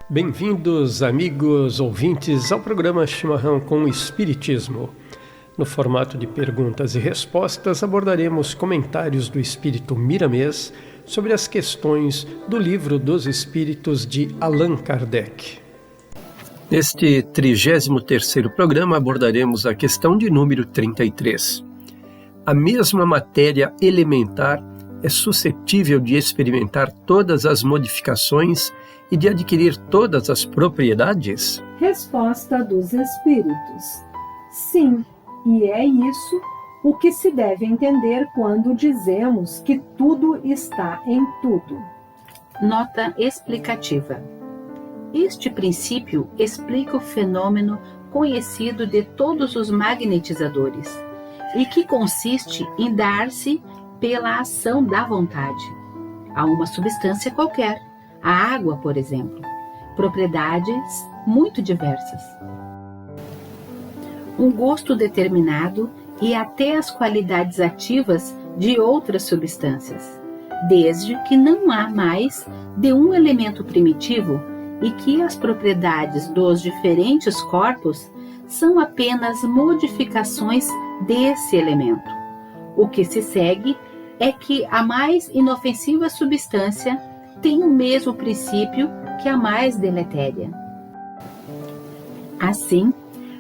Bem-vindos, amigos ouvintes, ao programa Chimarrão com o Espiritismo. No formato de perguntas e respostas, abordaremos comentários do Espírito Miramês sobre as questões do Livro dos Espíritos de Allan Kardec. Neste 33º programa, abordaremos a questão de número 33. A mesma matéria elementar é suscetível de experimentar todas as modificações e de adquirir todas as propriedades? Resposta dos Espíritos: sim, e é isso o que se deve entender quando dizemos que tudo está em tudo. Nota explicativa. Este princípio explica o fenômeno conhecido de todos os magnetizadores e que consiste em dar-se pela ação da vontade a uma substância qualquer, a água, por exemplo, propriedades muito diversas, um gosto determinado e até as qualidades ativas de outras substâncias, desde que não há mais de um elemento primitivo e que as propriedades dos diferentes corpos são apenas modificações desse elemento. O que se segue é que a mais inofensiva substância tem o mesmo princípio que a mais deletéria. Assim,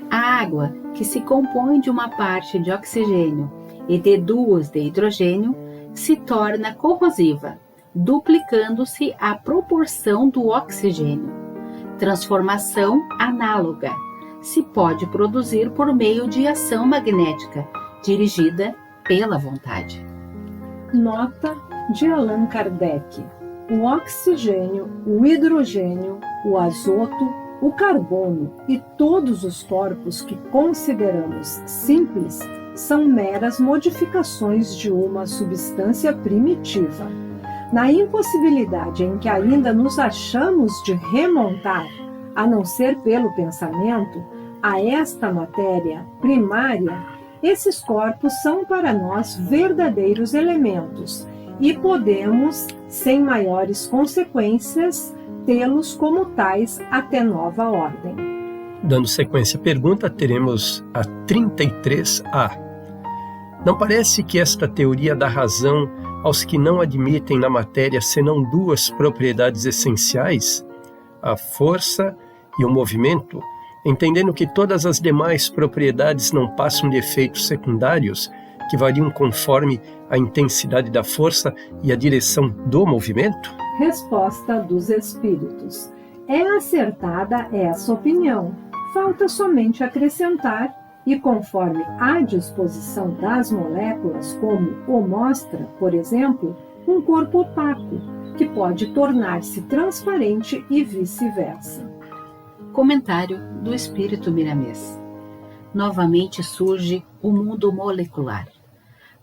a água, que se compõe de uma parte de oxigênio e de duas de hidrogênio, se torna corrosiva, duplicando-se a proporção do oxigênio. Transformação análoga se pode produzir por meio de ação magnética, dirigida pela vontade. Nota de Allan Kardec: o oxigênio, o hidrogênio, o azoto, o carbono e todos os corpos que consideramos simples são meras modificações de uma substância primitiva. Na impossibilidade em que ainda nos achamos de remontar, a não ser pelo pensamento, a esta matéria primária, esses corpos são para nós verdadeiros elementos e podemos, sem maiores consequências, tê-los como tais até nova ordem. Dando sequência à pergunta, teremos a 33A. Não parece que esta teoria dá razão aos que não admitem na matéria senão duas propriedades essenciais, a força e o movimento, entendendo que todas as demais propriedades não passam de efeitos secundários que variam conforme a intensidade da força e a direção do movimento? Resposta dos Espíritos: é acertada essa opinião. Falta somente acrescentar, e conforme a disposição das moléculas, como o mostra, por exemplo, um corpo opaco, que pode tornar-se transparente e vice-versa. Comentário do Espírito Miramês. Novamente surge o mundo molecular,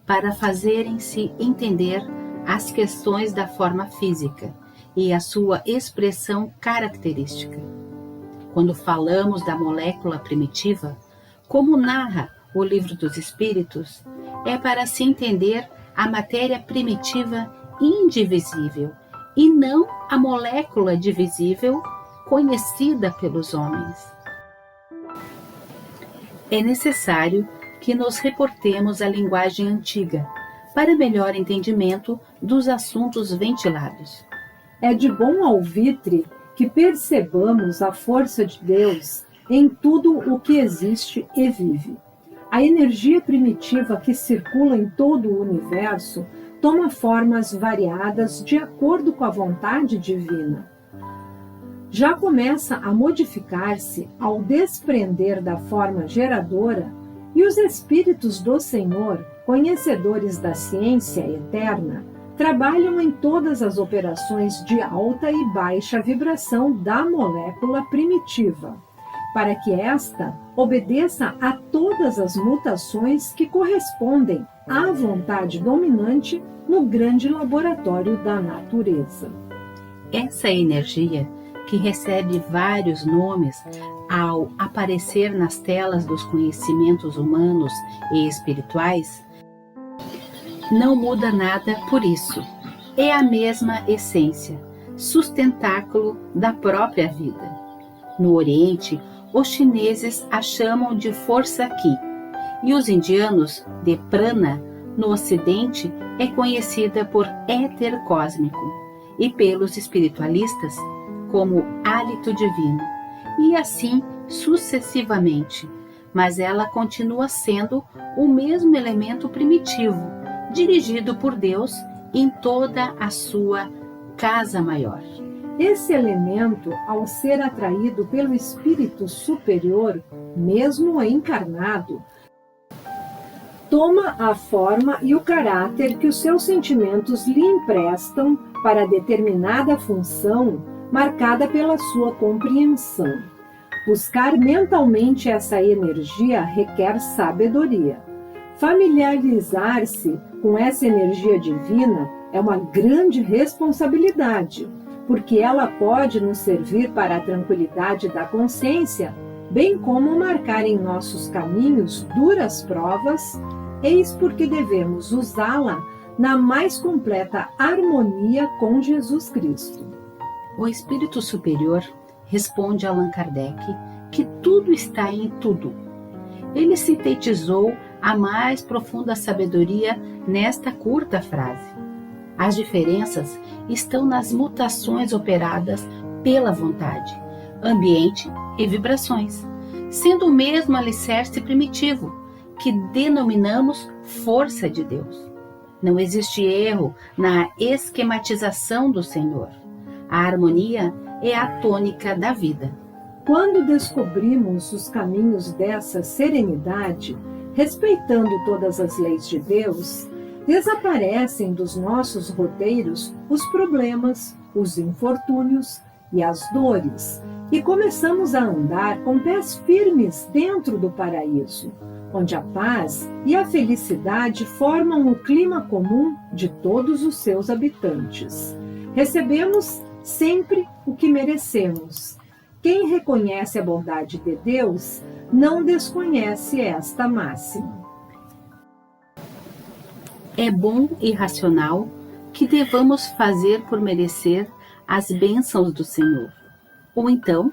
para fazerem-se entender as questões da forma física e a sua expressão característica. Quando falamos da molécula primitiva, como narra o Livro dos Espíritos, é para se entender a matéria primitiva indivisível e não a molécula divisível conhecida pelos homens. É necessário que nos reportemos à linguagem antiga, para melhor entendimento dos assuntos ventilados. É de bom alvitre que percebamos a força de Deus em tudo o que existe e vive. A energia primitiva que circula em todo o universo toma formas variadas de acordo com a vontade divina. Já começa a modificar-se ao desprender da forma geradora, e os Espíritos do Senhor, conhecedores da ciência eterna, trabalham em todas as operações de alta e baixa vibração da molécula primitiva, para que esta obedeça a todas as mutações que correspondem à vontade dominante no grande laboratório da natureza. Essa energia, que recebe vários nomes ao aparecer nas telas dos conhecimentos humanos e espirituais, não muda nada por isso, é a mesma essência, sustentáculo da própria vida. No Oriente, os chineses a chamam de força Qi, e os indianos de prana. No Ocidente, é conhecida por éter cósmico e pelos espiritualistas como hálito divino, e assim sucessivamente, mas ela continua sendo o mesmo elemento primitivo, dirigido por Deus em toda a sua casa maior. Esse elemento, ao ser atraído pelo espírito superior, mesmo encarnado, toma a forma e o caráter que os seus sentimentos lhe emprestam para determinada função marcada pela sua compreensão. Buscar mentalmente essa energia requer sabedoria. Familiarizar-se com essa energia divina é uma grande responsabilidade, porque ela pode nos servir para a tranquilidade da consciência, bem como marcar em nossos caminhos duras provas. Eis porque devemos usá-la na mais completa harmonia com Jesus Cristo. O Espírito Superior responde a Allan Kardec que tudo está em tudo. Ele sintetizou a mais profunda sabedoria nesta curta frase. As diferenças estão nas mutações operadas pela vontade, ambiente e vibrações, sendo o mesmo alicerce primitivo, que denominamos força de Deus. Não existe erro na esquematização do Senhor. A harmonia é a tônica da vida. Quando descobrimos os caminhos dessa serenidade, respeitando todas as leis de Deus, desaparecem dos nossos roteiros os problemas, os infortúnios e as dores, e começamos a andar com pés firmes dentro do paraíso, onde a paz e a felicidade formam o clima comum de todos os seus habitantes. Recebemos sempre o que merecemos. Quem reconhece a bondade de Deus não desconhece esta máxima. É bom e racional que devamos fazer por merecer as bênçãos do Senhor, ou então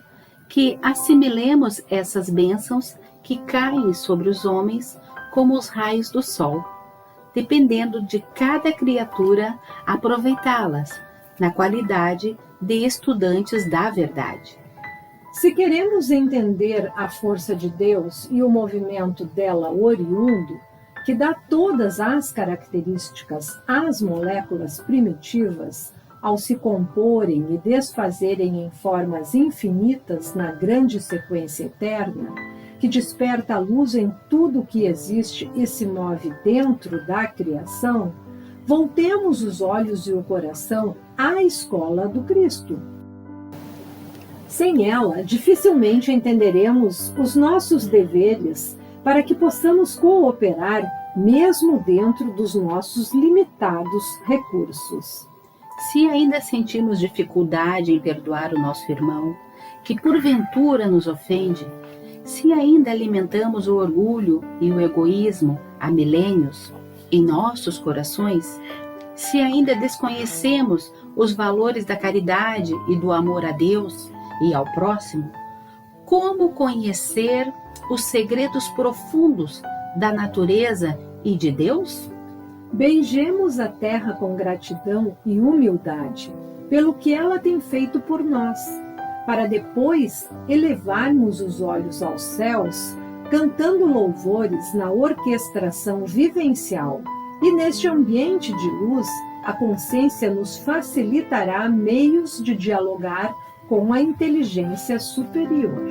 que assimilemos essas bênçãos que caem sobre os homens como os raios do sol, dependendo de cada criatura aproveitá-las na qualidade de estudantes da verdade. Se queremos entender a força de Deus e o movimento dela oriundo, que dá todas as características às moléculas primitivas, ao se comporem e desfazerem em formas infinitas na grande sequência eterna, que desperta a luz em tudo o que existe e se move dentro da criação, voltemos os olhos e o coração à escola do Cristo. Sem ela, dificilmente entenderemos os nossos deveres para que possamos cooperar mesmo dentro dos nossos limitados recursos. Se ainda sentimos dificuldade em perdoar o nosso irmão, que porventura nos ofende, se ainda alimentamos o orgulho e o egoísmo há milênios em nossos corações, se ainda desconhecemos os valores da caridade e do amor a Deus e ao próximo, como conhecer os segredos profundos da natureza e de Deus? Beijemos a terra com gratidão e humildade pelo que ela tem feito por nós, para depois elevarmos os olhos aos céus, cantando louvores na orquestração vivencial. E neste ambiente de luz, a consciência nos facilitará meios de dialogar com a inteligência superior.